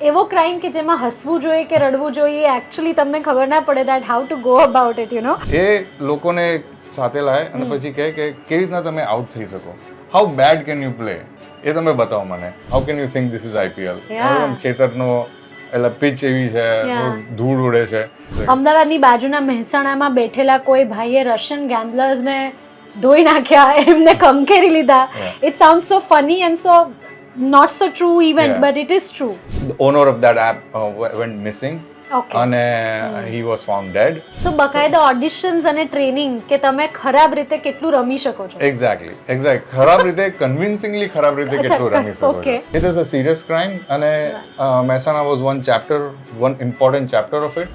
એવો ક્રાઇમ કે જેમાં હસવું જોઈએ કે રડવું જોઈએ એકચ્યુઅલી તમને ખબર ના પડે that how to go about it you know. એ લોકોને સાથે લાય અને પછી કહે કે કેવી રીતના તમે આઉટ થઈ શકો, how bad can you play, એ તમે બતાવો મને. How can you think this is IPL. ખેતરનો એટલે પિચ એવી છે, ધૂળ ઉડે છે. અમદાવાદની બાજુના મહેસાણામાં બેઠેલા કોઈ ભાઈએ રશિયન ગેમ્બલર્સને ધોઈ નાખ્યા, એમને ખંખેરી લીધા. It sound so funny and so not so true even, but it is true. The owner of that app went missing. Okay. અને he was found dead. So બકાયદા ઓડિશન્સ અને ટ્રેનિંગ કે તમે ખરાબ રીતે કેટલું રમી શકો છો. Exactly. ખરાબ રીતે, કન્વિન્સિંગલી ખરાબ રીતે કેટલું રમી શકો છો. It is a serious crime અને Mehsana was one important chapter of it.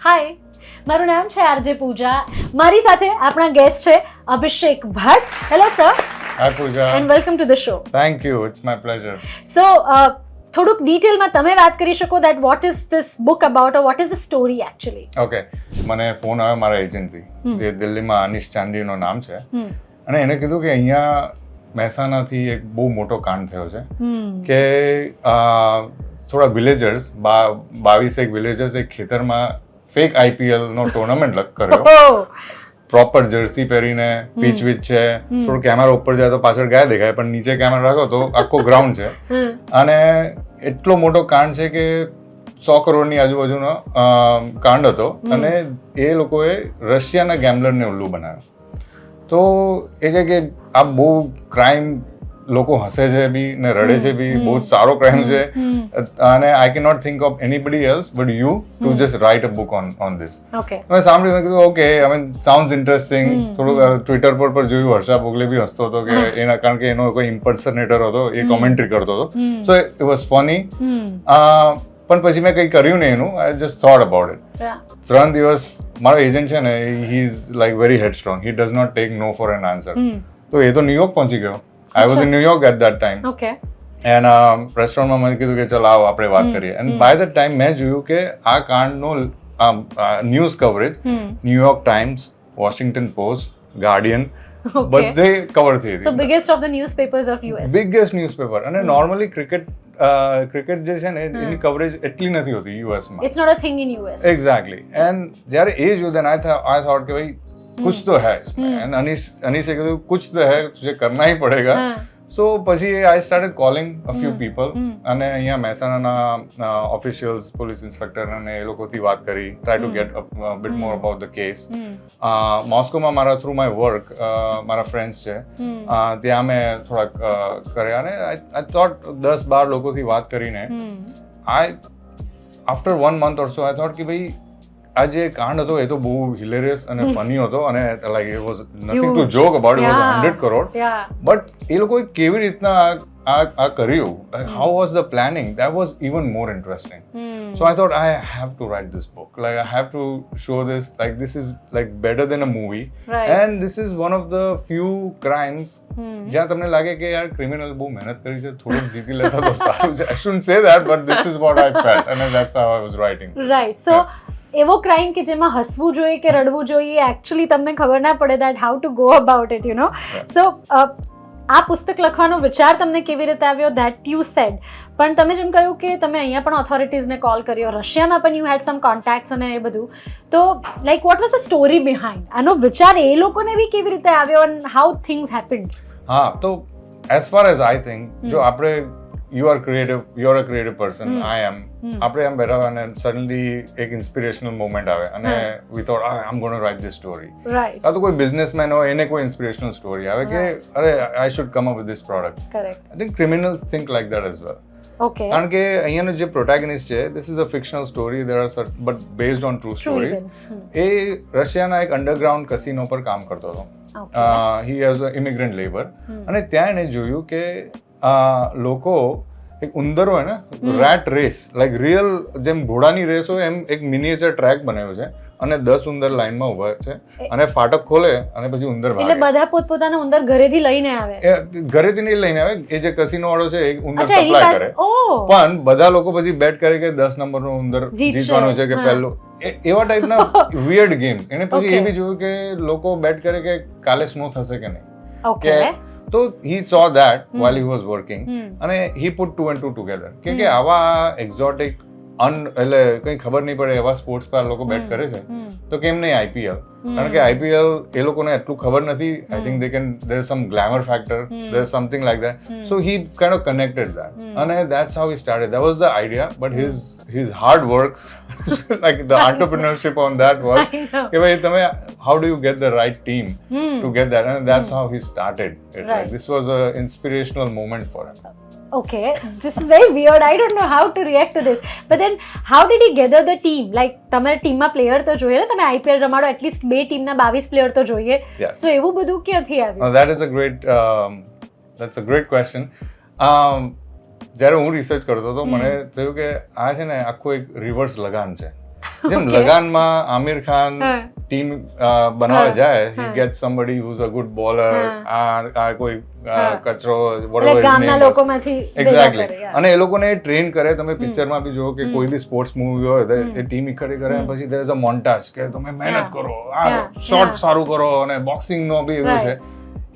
હાય, મારું નામ છે આરજે પૂજા. મારી સાથે આપણા ગેસ્ટ છે Abhishek Bhatt. Hello sir. Hi Pooja. And welcome to the show. Thank you. It's my pleasure. So, થોડુંક ડિટેલમાં તમે વાત કરી શકો that what is this book about or what is the story actually? Okay. મને ફોન આવ્યો મારા એજન્ટથી, જે દિલ્હીમાં અનિશ ચાંદીનો નામ છે, અને એને કીધું કે અહીંયા મહેસાણાથી એક બહુ મોટો કાંડ થયો છે કે થોડા વિલેજર્સ 22 વિલેજર્સ એક ખેતરમાં ફેક આઈપીએલ નો ટુર્નામેન્ટ કર્યો. પ્રોપર જર્સી પહેરીને, પીચ વિચ છે, થોડું કેમેરા ઉપર જાય તો પાછળ ગાય દેખાય, પણ નીચે કેમેરા રાખો તો આખો ગ્રાઉન્ડ છે. અને એટલો મોટો કાંડ છે કે 100 કરોડની આજુબાજુનો કાંડ હતો, અને એ લોકોએ રશિયાના ગેમ્બલરને ઉલ્લુ બનાવ્યો. તો એ કહે કે આ બહુ ક્રાઇમ, લોકો હસે છે બી ને રડે છે બી, બહુ જ સારો ક્રાઇમ છે, અને I can not think of anybody else but you to just write a book on this. મેં સાંભળ્યું, મેં કીધું okay, I mean sounds interesting. થોડુંક ટ્વિટર પર જોયું, હર્ષા ભોગલે બી હસતો હતો કે એના, કારણ કે એનો કોઈ ઇમ્પર્સનેટર હતો, એ કોમેન્ટ્રી કરતો હતો. So it was funny. પણ પછી મેં કંઈ કર્યું નહીં એનું. I just thought about it. 3 દિવસ મારો એજન્ટ છે ને, he is like very headstrong. He does not take no for an answer. તો એ તો ન્યુયોર્ક પહોંચી ગયો. I was in New York at that time. Okay. And રેસ્ટોરન્ટમાં મને કીધું કે ચાલ આવો આપણે વાત કરીએ. And by that time મેં જોયું કે આ કાંડનો news coverage New York Times, Washington Post, Guardian બધે કવર થઈ હતી. So biggest of the newspapers of US. Biggest newspaper. અને નોર્મલી ક્રિકેટ જે છે ને એની કવરેજ એટલી નથી હોતી યુએસમાં. It's not a thing in US. Exactly. And જ્યારે એ જોયું then I thought કે ભાઈ कुछ तो है इसमें. एंड अनीश से कहा कुछ तो है, तुझे करना ही पड़ेगा. So પછી I started calling a few people, અને અહીંયા મહેસાણાના ઓફિશિયલ્સ, પોલીસ ઇન્સ્પેક્ટર અને એ લોકોથી વાત કરી, try to gate a bit more about the case. મોસ્કોમાં મારા થ્રુ માય વર્ક મારા ફ્રેન્ડ્સ છે, ત્યાં મેં થોડાક કર્યા, અને આઈ થોટ 10-12 લોકોથી વાત કરીને after 1 month or so I thought કે ભાઈ આ જે કાંડ હતો એ તો બહુ હિલેરિયસ અને ફની હતો, અને like it was nothing to joke about. It was 100 crore. But એ લોકોએ કેવી રીતના આ કર્યું, how was the planning, that was even more interesting. So I thought I have to write this book, like I have to show this, like this is like better than a movie, and this is one of the few crimes જ્યાં તમને લાગે કે યાર criminal બહુ મહેનત કરી છે, થોડુંક જીતી લેતા તો સારું છે. I shouldn't say that, but this is what I felt, અને that's how I was writing. Right. So એવો ક્રાઇમ કે જેમાં હસવું જોઈએ કે રડવું જોઈએ એકચ્યુઅલી તમને ખબર ના પડે that how to go about it you know. So આ પુસ્તક લખવાનો વિચાર તમને કેવી રીતે આવ્યો, દેટ યુ સેડ. પણ તમે જેમ કહ્યું કે તમે અહીંયા પણ ઓથોરિટીઝને કોલ કર્યો, રશિયામાં પણ યુ હેડ સમ કોન્ટેક્ટ્સ અને એ બધું, તો like what was the story behind? આનો વિચાર એ લોકોને બી કેવી રીતે આવ્યો, એન્ડ હાઉ થિંગ્સ હેપન્ડ? હા, તો as far as I think, જો આપણે you are a creative person, I am, આપણે આમ બેઠા અને સડનલી એક ઇન્સ્પિરેશનલ મોમેન્ટ આવે, અને we thought I'm going to write this story. Right. આ તો કોઈ બિઝનેસમેન હોય એને કોઈ ઇન્સ્પિરેશનલ સ્ટોરી આવે કે અરે I should come up with this product. Correct. I think criminals think like that as well. Okay. કારણ કે અહીંયાનો જે પ્રોટેગનિસ્ટ છે, this is a fictional story, there are but based on true stories. એ રશિયાના એક underground casino પર કામ કરતો હતો. He has an immigrant labor, અને ત્યાં એને જોયું કે લોકો એક ઉંદર હોય ને, રેટ રેસ, લાઈક રિયલ જેમ ઘોડાની રેસ હોય એમ એક મિનિએચર ટ્રેક બનાવ્યો છે, અને 10 ઉંદર લાઈનમાં ઉભા છે, અને ફાટક ખોલે અને પછી ઉંદર ભાગે. એટલે બધા પોતપોતાના ઉંદર ઘરેથી લઈને આવે? ઘરેથી નહીં લઈને આવે, એ જે કસિનો વાળો છે એ ઉંદર સપ્લાય કરે, પણ બધા લોકો પછી બેટ કરે કે 10 નંબરનો ઉંદર જીતવાનો છે કે પહેલો, એવા ટાઈપના વિયર્ડ ગેમ્સ. એને પછી એ બી જોયું કે લોકો બેટ કરે કે કાલે સ્નો થશે કે નહીં, કે તો he saw that while he was working અને he put 2 and 2 together કે આવા એક્ઝોટિક એટલે કંઈ ખબર નહીં પડે એવા સ્પોર્ટ્સ પર લોકો બેટ કરે છે તો કેમ નહીં આઈપીએલ કારણ કે આઈપીએલ એ લોકોને એટલું ખબર નથી I think they can there some glamour factor there something like that so he kind of connected that અને that's how he started that was the idea but his hard work like the entrepreneurship on that work કે ભાઈ તમે how do you get the right team to get that and that's how he started it Right. like this was a inspirational moment for him. Okay, this is very weird. I don't know how to react to this. But then, how did he gather the team? Like, તમારા ટીમમાં player તો જોઈએ ને, તમે IPL રમાડો at least 2 ટીમના 22 player તો જોઈએ. Yes. So એવું બધું ક્યાંથી આવ્યું? That's a great question. જ્યારે હું રિસર્ચ કરતો હતો મને થયું કે આ છે ને આખું એક રિવર્સ લગાન છે જેમ લગાનમાં આમિર ખાન ટીમ બનાવવા જાય he gets somebody who's a good bowler આ કોઈ કચરો whatever his name was exactly અને એ લોકોને ટ્રેન કરે તમે પિક્ચરમાં બી જુઓ કે કોઈ બી સ્પોર્ટ્સ મૂવી હોય એ ટીમ ઇકઠી કરે પછી there is a montage કે તમે મહેનત કરો આ શોટ સારું કરો અને બોક્સિંગ નો બી એવું છે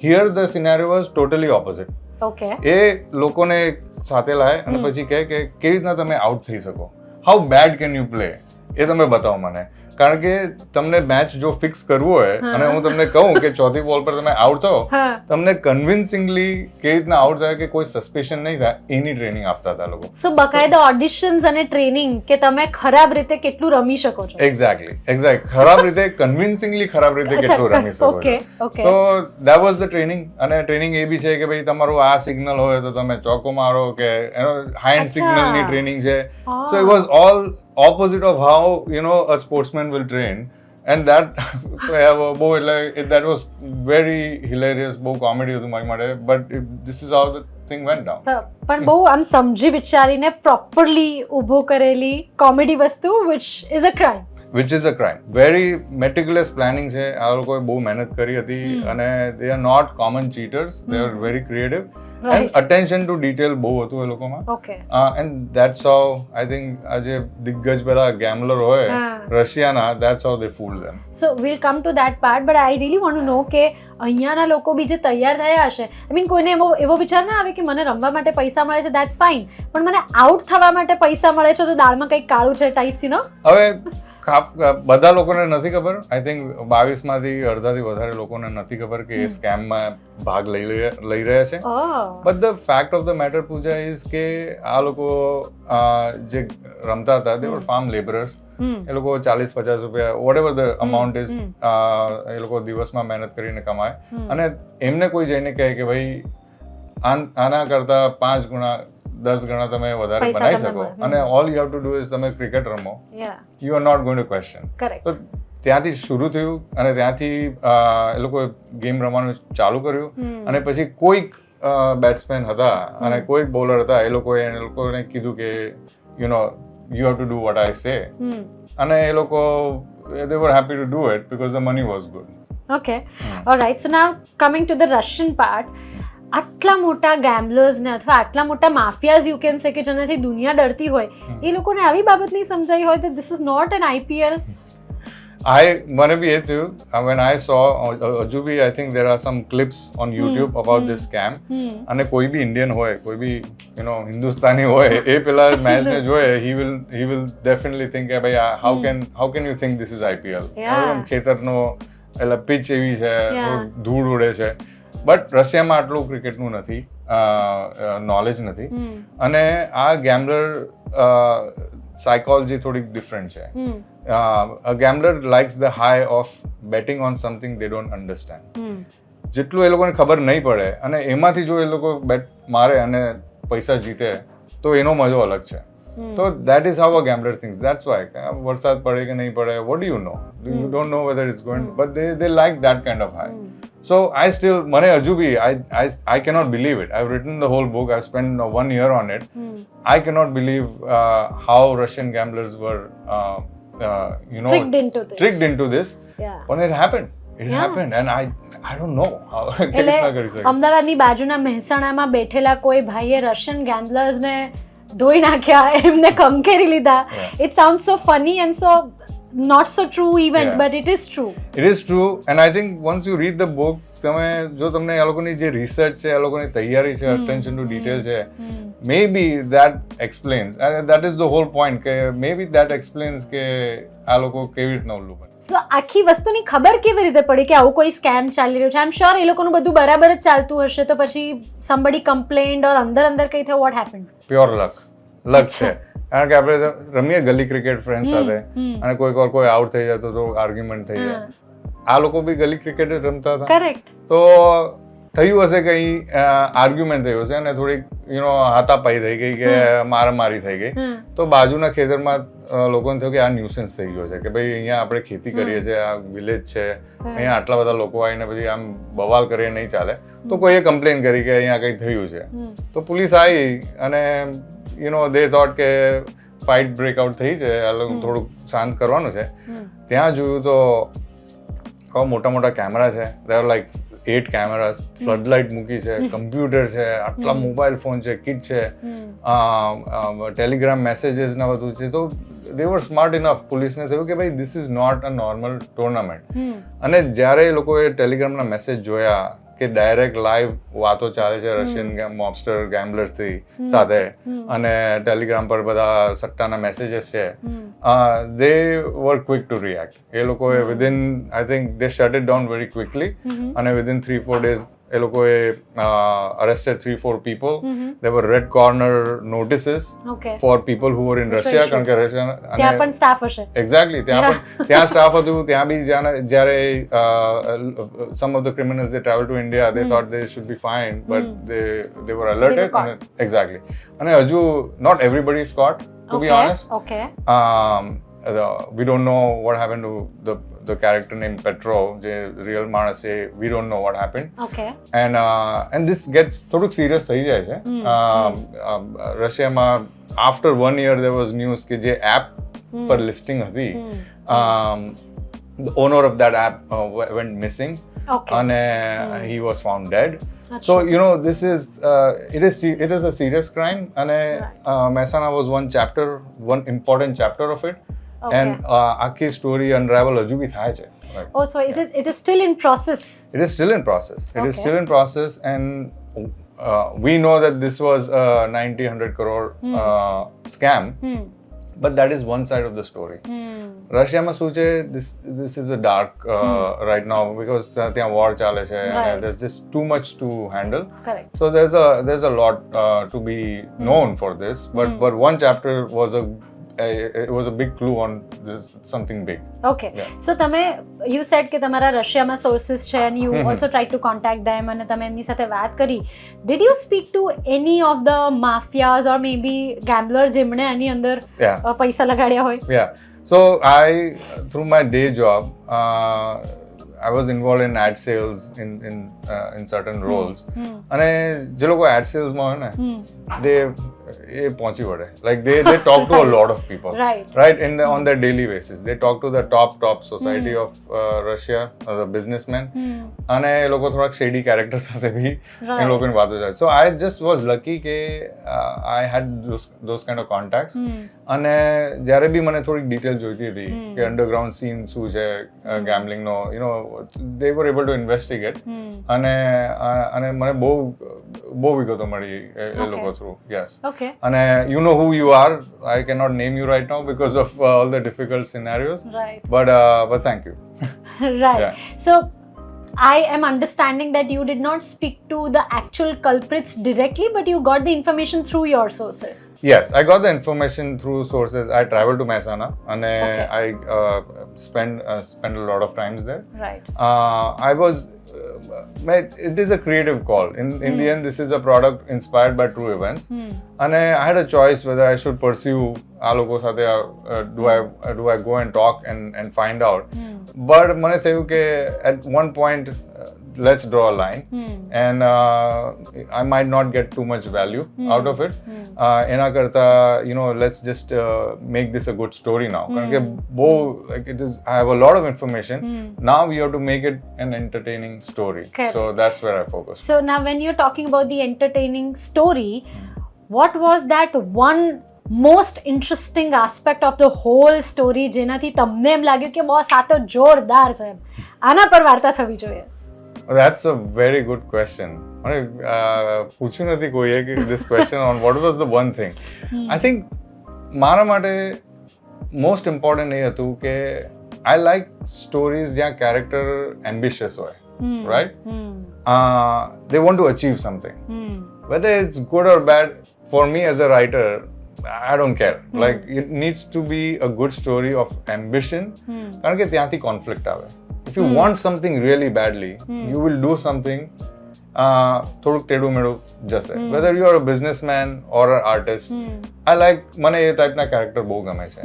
here the scenario was totally opposite. Okay. એ લોકોને સાથે લાય અને પછી કહે કે કેવી રીતના તમે આઉટ થઈ શકો how bad can you play એ તમે બતાવો મને કારણ કે તમને મેચ જો ફિક્સ કરવું હોય અને હું તમને કહું કે ચોથી બોલ પર તમે આઉટ થાઓ તમને કન્વિન્સિંગલી કેવી રીતના આઉટ થાય કે કોઈ સસ્પેશન નહીં થાય એની ટ્રેનિંગ આપતા હતા લોકો સો બકાયદા ઓડિશન્સ અને ટ્રેનિંગ કે તમે ખરાબ રીતે કેટલું રમી શકો છો એક્ઝેક્ટલી ખરાબ રીતે કન્વિન્સિંગલી ખરાબ રીતે કેટલું રમી શકો છો તો ધેટ વોઝ ધ ટ્રેનિંગ અને ટ્રેનિંગ એ બી છે કે ભાઈ તમારું આ સિગ્નલ હોય તો તમે ચોકો મારો કે એનો હાઇન્ડ સિગ્નલની ટ્રેનિંગ છે સો it was all opposite of how a sportsman will train and that that was very hilarious બહુ કોમેડી હતું મારી માટે but this is how the thing went down પણ બહુ આમ સમજી વિચારીને પ્રોપરલી ઊભો કરેલી કોમેડી વસ્તુ which is a crime very meticulous planning છે આ લોકોએ બહુ મહેનત કરી હતી અને they are not common cheaters they are very creative and attention to detail બહુ હતું એ લોકોમાં and that's how I think આજે દિગ્ગજ પેલા ગેમ્બલર હોય રશિયાના that's how they fooled them. So we'll come to that part but I really want to know કે અહીંયાના લોકો બી જે તૈયાર થયા હશે I mean કોઈને એવો વિચાર ના આવે કે મને રમવા માટે પૈસા મળે છે that's fine પણ મને આઉટ થવા માટે પૈસા મળે છે તો દાળમાં કંઈક કાળું છે ટાઈપ્સ યુ નો હવે બધા લોકોને નથી ખબર આઈ થિંક 22માંથી અડધાથી વધારે લોકોને નથી ખબર કે એ સ્કેમમાં ભાગ લઈ રહ્યા છે but the fact of the matter Pooja is કે આ લોકો જે રમતા હતા દે વર ફાર્મ લેબરર્સ એ લોકો 40-50 રૂપિયા whatever the amount is એ લોકો દિવસમાં મહેનત કરીને કમાય અને એમને કોઈ જઈને કહે કે ભાઈ આના કરતા 5 ગુણા 10 ગણા તમે વધારે બનાવી શકો અને all you have to do is તમે ક્રિકેટ રમો you are not going to question તો ત્યાંથી શરૂ થયું અને ત્યાંથી એ લોકોએ ગેમ રમવાનું ચાલુ કર્યું અને પછી કોઈક બેટ્સમેન હતા અને કોઈક બોલર હતા એ લોકોને કીધું કે you have to do what I સે અને એ લોકો they were happy to do it because the money was good. Okay. All right. So now coming to the Russian part. આટલા મોટા ગેમ્બલર્સ ને અથવા આટલા મોટા માફિયાઝ યુ કેન સે કે જેનાથી દુનિયા ડરતી હોય એ લોકોને આવી બાબત નહીં સમજાઈ હોય તો this is not an IPL મને બી એ થયું when I saw હજુ બી I think there are some clips on YouTube about this scam અને કોઈ બી ઇન્ડિયન હોય કોઈ બી હિન્દુસ્તાની હોય એ પેલા મેચ ને જોયે he will definitely think કે ભાઈ how can you think this is IPL ખેતરનો એટલે પિચ એવી છે ધૂળ ઉડે છે બટ રશિયામાં આટલું ક્રિકેટનું નથી નોલેજ નથી અને આ ગેમ્બલર સાયકોલોજી થોડીક ડિફરન્ટ છે a gambler likes the high of betting on something they don't understand જેટલું એ લોકોને ખબર નહીં પડે અને એમાંથી જો એ લોકો બેટ મારે અને પૈસા જીતે તો એનો મજો અલગ છે તો that is how a gambler thinks that's why વરસાદ પડે કે નહીં પડે what do you know you don't know whether it's going but they like that kind of high so I still મને હજુ બી I cannot believe it I've written the whole book I've spent 1 year on it I cannot believe how Russian gamblers were tricked into this when it happened and I don't know how અમદાવાદની બાજુના મહેસાણામાં બેઠેલા કોઈ ભાઈએ Russian ગેમ્બલર્સ ને ધોઈ નાખ્યા એમને કંકેરી લીધા it sounds so funny and so not so true even but it is true and I think once you read the book તમે જો તમને આ લોકોની જે રિસર્ચ છે, આ લોકોની તૈયારી છે, અટેન્શન ટુ ડિટેલ છે, maybe that explains, that is the whole point કે મે બી દેટ એક્સપ્લેન્સ કે આ લોકો કેવી રીતના ઉલ્લુ બને. સો આખી વસ્તુની ખબર કેવી રીતે પડી કે આવું કોઈ સ્કેમ ચાલી રહ્યું છે? આઈ એમ શ્યોર એ લોકોનું બધું બરાબર જ ચાલતું હશે, તો પછી somebody complained ઓર અંદર કંઈ થયું, what happened? પ્યોર લક છે. કારણ કે આપણે રમીએ ગલી ક્રિકેટ ફ્રેન્ડ સાથે અને કોઈ આઉટ થઈ જાય તો આર્ગ્યુમેન્ટ થઈ જાય. આ લોકો બી ગલી ક્રિકેટ રમતા હતા. કરેક્ટ. તો થયું હશે કઈ આર્ગ્યુમેન્ટ થયું હશે અને થોડીક હાથાપાઈ થઈ ગઈ કે મારામારી થઈ ગઈ, તો બાજુના ખેતરમાં લોકોને થયું કે આ ન્યુસન્સ થઈ ગયો છે કે ભાઈ અહીંયા આપણે ખેતી કરીએ છીએ, આ વિલેજ છે, અહીંયા આટલા બધા લોકો આવીને પછી આમ બવાલ કરીએ નહીં ચાલે. તો કોઈએ કમ્પ્લેન કરી કે અહીંયા કંઈ થયું છે. તો પોલીસ આવી અને દે થોટ કે ફાઇટ બ્રેકઆઉટ થઈ છે, થોડુંક શાંત કરવાનું છે. ત્યાં જોયું તો મોટા મોટા કેમેરા છે, દેર લાઈક 8 કેમેરાસ, ફ્લડ લાઇટ મૂકી છે, કમ્પ્યુટર છે, આટલા મોબાઈલ ફોન છે, કિટ છે, ટેલિગ્રામ મેસેજીસ ના બધું છે. તો દે વર સ્માર્ટ ઇનફ, પોલીસને થયું કે ભાઈ this is not a normal tournament. અને જ્યારે એ લોકોએ ટેલિગ્રામના મેસેજ જોયા કે ડાયરેક્ટ લાઈવ વાતો ચાલે છે રશિયન મોબસ્ટર ગેમ્બલર્સથી સાથે, અને ટેલિગ્રામ પર બધા સટ્ટાના મેસેજીસ છે, they were quick to react. એ લોકોએ within I think they shut it down very quickly, અને વિધિન 3-4 days એ લોકોએ arrested 3-4 people. There were red corner notices for people who were in Russia. કારણ કે ત્યાં પણ સ્ટાફ હશે. એક્ઝેક્ટલી, ત્યાં સ્ટાફ હતું. ત્યાં બી જ્યારે some of the criminals they traveled to India, they thought they should be fine, but they were alerted. Exactly. અને હજુ not everybody is caught, to be honest. We don't know what happened to the character named Petrov, જે real માણસ છે. We don't know what happened. And this gets થોડુંક serious થઈ જાય છે. રશિયામાં after 1 year there was news કે જે app પર listing હતી, the owner of that app went missing, and he was found dead. So this is it is a serious crime, and Mehsana was one important chapter of it. And આખી story અનરાવલ હજુ બી થાય છે. Oh, so it is still in process. It is still in process. It is still in process, and we know that this was a 90-100 crore scam, but that is one side of the story. રશિયામાં શું છે, this is a dark right now, because ત્યાં war ચાલે છે, and there's just too much to handle. Correct. So there's a lot to be known for this, but one chapter was it was a big clue on this, something big. Okay. So you said કે તમારા રશિયામાં sources છે, and you also tried to contact them, અને તમે એમની સાથે વાત કરી. Did you speak to any of the mafias or maybe gamblers જેમણે આની અંદર પૈસા લગાડ્યા હોય? Yeah. So through my day job, I was involved in ad sales in certain roles. અને જે લોકો ad sales માં હોય ને, એ પહોંચી વળે. Like they talk to a lot of people, right? On their daily basis, they talk to the top society of Russia, the businessmen, અને એ લોકો થોડાક shady characters સાથે બી એ લોકોની વાતો જાય. So I just was lucky કે I had those kind of contacts. અને જ્યારે બી મને થોડીક ડિટેલ જોઈતી હતી કે અંડરગ્રાઉન્ડ સીન શું છે ગેમ્બલિંગનો, they were able to investigate, અને મને બહુ વિગતો મળી એ લોકો થ્રુ. Yes. અને you know who you are. I cannot name you right now because of all the difficult scenarios. Right. But thank you. Right. Yeah. So I am understanding that you did not speak to the actual culprits directly, but you got the information through your sources. Yes, I got the information through sources. I traveled to Mehsana, and I spent a lot of times there. Right. It is a creative call. In the end, this is a product inspired by true events. And I had a choice whether I should pursue આ લોકો સાથે do I go and talk and find out. But મને થયું કે at one point let's draw a line, and I might not get too much value out of it. એના કરતા let's just make this a good story now. કારણ કે like it is, I have a lot of information. Now we have to make it an entertaining story. Correct. So that's where I focus. So now when you're talking about the entertaining story, what was that one most interesting aspect of the whole story જેનાથી તમને એમ લાગ્યું કે boss આ તો જોરદાર છે, આના પર વાર્તા થવી જોઈએ? That's a very good question. મને પૂછ્યું નથી કોઈએ કે this question on what was the one thing. I think મારા માટે મોસ્ટ ઇમ્પોર્ટન્ટ એ હતું કે I like stories જ્યાં character ambitious હોય, right? They want to achieve something. Whether it's good or bad, for me as a writer, I don't care. Like, it needs to be a good story of ambition. કારણ કે ત્યાંથી conflict આવે. If you want something really badly, you will do something થોડુંક ટેડું મેળું જશે. Whether you are a businessman or an artist, I like, મને એ ટાઈપના character બહુ ગમે છે.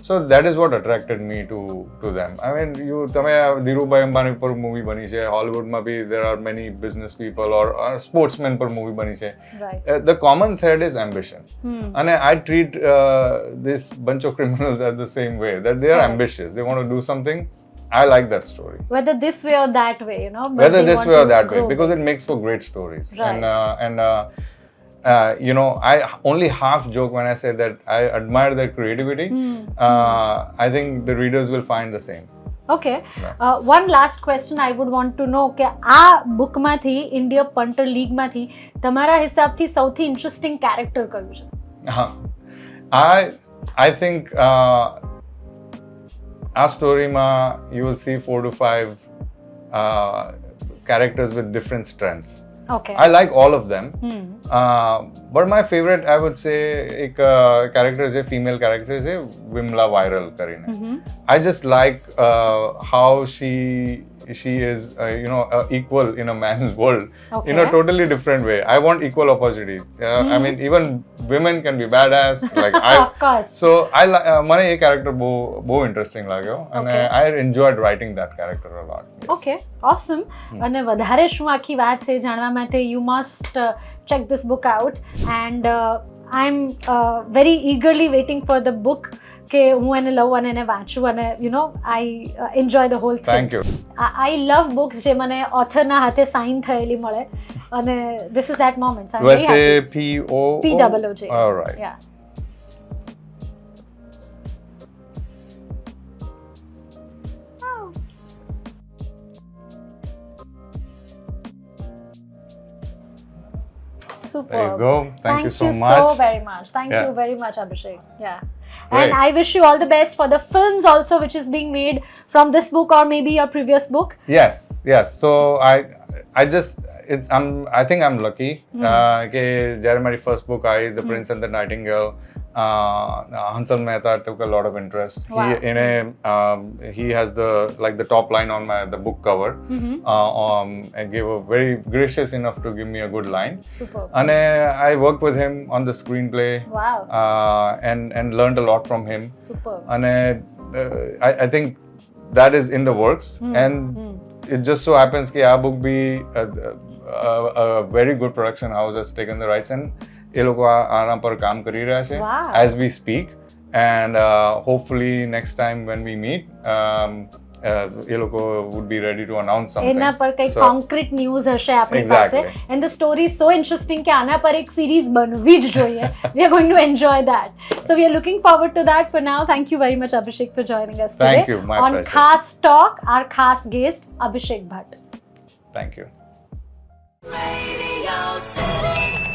So that is what attracted me to them. I mean, તમે ધીરુભાઈ અંબાણી પર movie બની છે, હોલિવૂડમાં બી there are many business people or sportsmen પર મૂવી બની છે. The common thread is ambition. અને I treat this bunch of criminals at the same way, that they are ambitious. They want to do something. I like that story. Whether this way or that way, you know. Whether this way or that way, because it makes for great stories. Right. And you know, I only half joke when I say that I admire their creativity. I think the readers will find the same. Okay. One last question I would want to know કે આ બુકમાંથી India પંટર લીગમાંથી તમારા હિસાબથી સૌથી interesting character કયું છે? I think આ સ્ટોરીમાં you will see 4 to 5 characters with different strengths. Okay. I like all of them. But my favorite, I would say, એક character છે, female character છે, Vimla Viral કરીને. I just like how she is, you know, equal in a man's world, in a totally different way. I want equal opportunity. I mean, even women can be badass. Like Of course. So મને એ character બહુ interesting લાગ્યો, and I enjoyed writing that character a lot. Yes. Okay, awesome. અને વધારે શું આખી વાત છે જાણવા માટે you must check this book out, and I'm very eagerly waiting for the book કે હું એને લઉં અને એને વાંચું અને you know I enjoy the whole thing. Thank you. I love books જે મને ઓથરના હાથે સાઇન થયેલી મળે અને this is that moment. So I'm very happy. P-O-O-J. All right. Yeah. Super. There you go. Thank you so so much. very much. Thank you very much, Abhishek. Yeah. Great. And I wish you all the best for the films also, which is being made from this book or maybe your previous book. Yes. So I think I'm lucky. કે જ્યારે મારી first book આવી, The Prince and the Nightingale, Hansal Mehta took a lot of interest. Wow. He has the top line on the book cover, and gave a very gracious enough to give me a good line. Super. And I worked with him on the screenplay. Wow. And learned a lot from him. Super. And I think that is in the works. And it just so happens that our book be a very good production house has taken the rights, and એ લોકો આના પર કામ કરી રહ્યા છે as we speak, and hopefully next time when we meet એ લોકો would be ready to announce something. એના પર કઈ કોન્ક્રીટ ન્યૂઝ હશે આપણી પાસે, and the story is so interesting કે આના પર એક સિરીઝ બનવી જ જોઈએ. We are going to enjoy that. So we are looking forward to that. For now, thank you very much, Abhishek, for joining us today. Thank you, my on pleasure. Khas Talk, our Khas guest, Abhishek Bhatt. Thank you. Radio City.